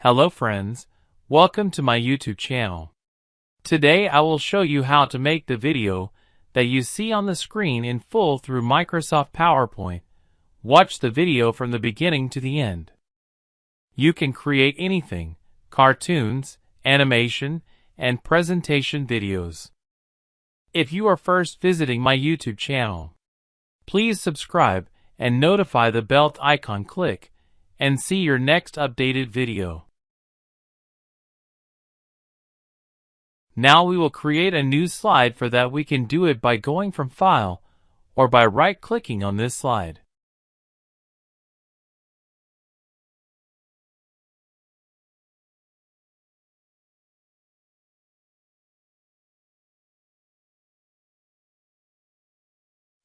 Hello friends, welcome to my YouTube channel. Today I will show you how to make the video that you see on the screen in full through Microsoft PowerPoint. Watch the video from the beginning to the end. You can create anything, cartoons, animation, and presentation videos. If you are first visiting my YouTube channel, please subscribe and notify the bell icon click and see your next updated video. Now we will create a new slide. For that we can do it by going from File or by right-clicking on this slide.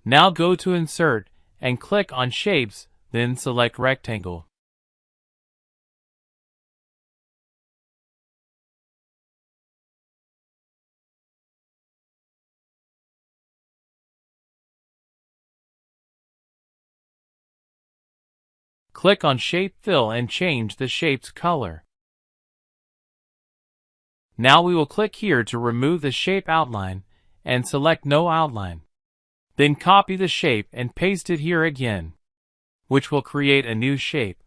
Now go to Insert and click on Shapes, then select Rectangle. Click on Shape Fill and change the shape's color. Now we will click here to remove the shape outline and select No Outline. Then copy the shape and paste it here again, which will create a new shape.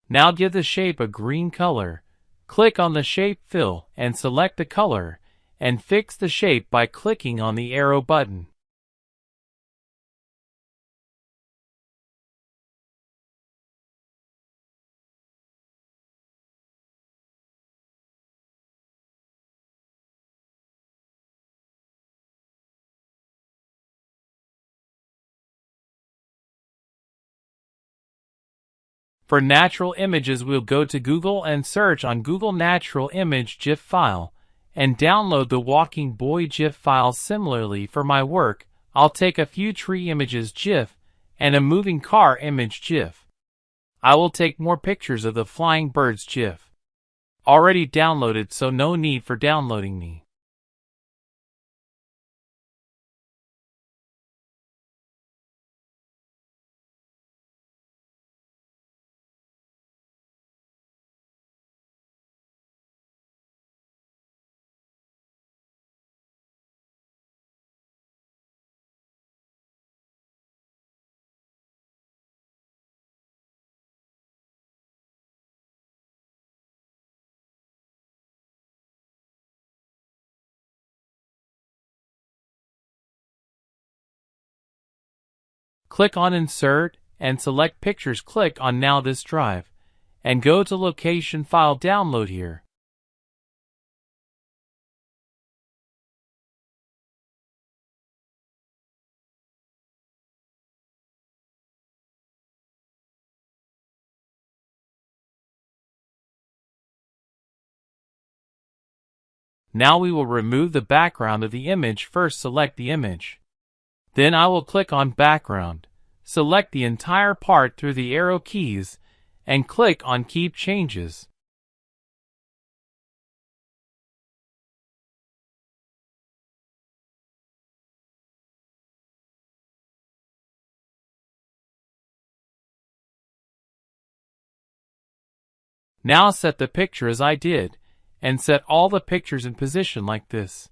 Now give the shape a green color. Click on the Shape Fill and select the color, and fix the shape by clicking on the arrow button. For natural images, we'll go to Google and search on Google Natural Image GIF file and download the Walking Boy GIF file. Similarly, for my work, I'll take a few tree images GIF and a moving car image GIF. I will take more pictures of the flying birds GIF. Already downloaded, so no need for downloading me. Click on Insert and select Pictures. Click on Now This Drive and go to Location File, Download here. Now we will remove the background of the image. First select the image. Then I will click on Background, select the entire part through the arrow keys, and click on Keep Changes. Now set the picture as I did, and set all the pictures in position like this.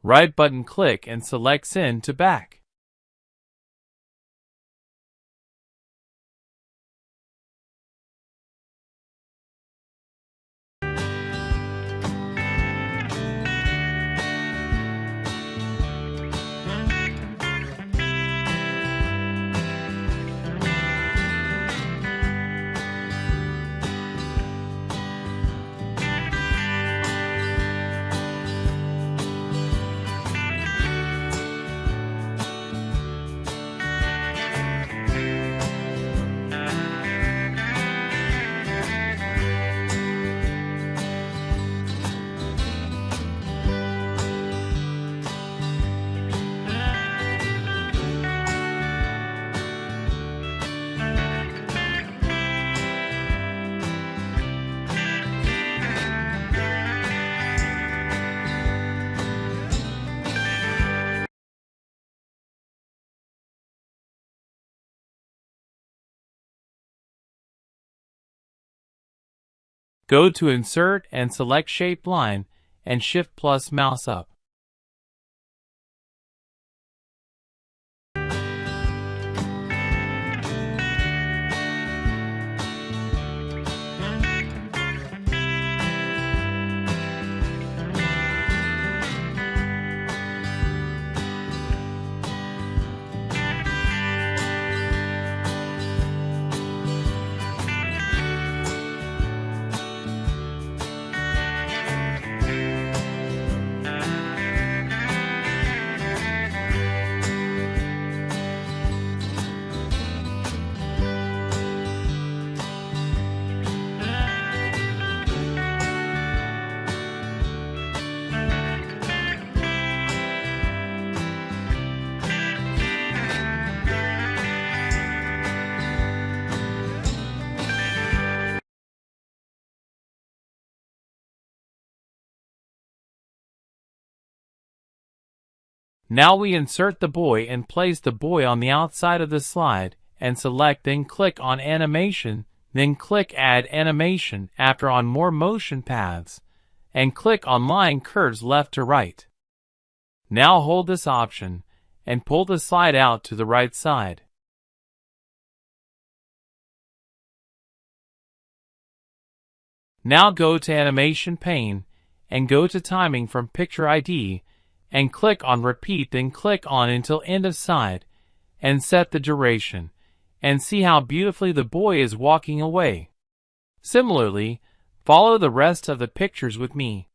Right button click and select Send to Back. Go to Insert and select Shape Line and Shift plus mouse up. Now we insert the boy and place the boy on the outside of the slide and select, then click on Animation, then click Add Animation after on More Motion Paths, and click on Line Curves left to right. Now hold this option and pull the slide out to the right side. Now go to Animation pane and go to Timing from Picture ID and click on Repeat, then click on Until End of Side and set the duration, and see how beautifully the boy is walking away. Similarly, follow the rest of the pictures with me.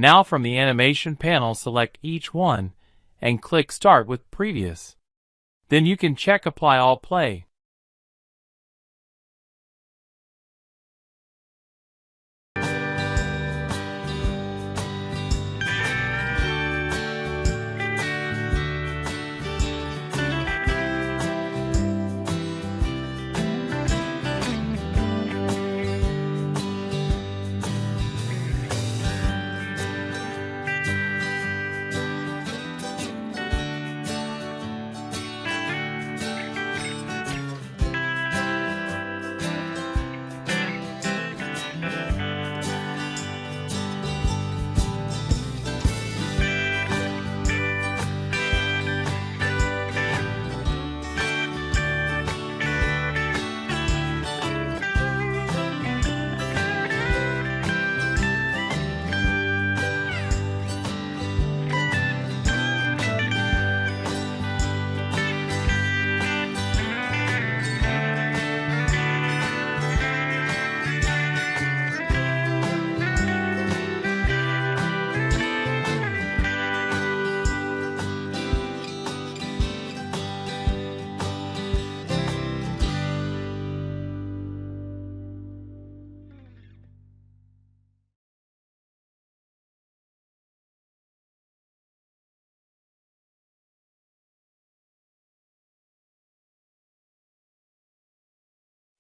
Now from the animation panel, select each one and click Start with Previous. Then you can check Apply All Play.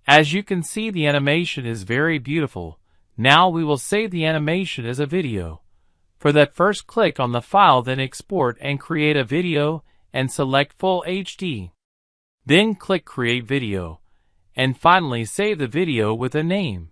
As you can see, the animation is very beautiful. Now we will save the animation as a video. For that, first click on the file, then export and create a video and select Full HD. Then click Create Video. And finally save the video with a name.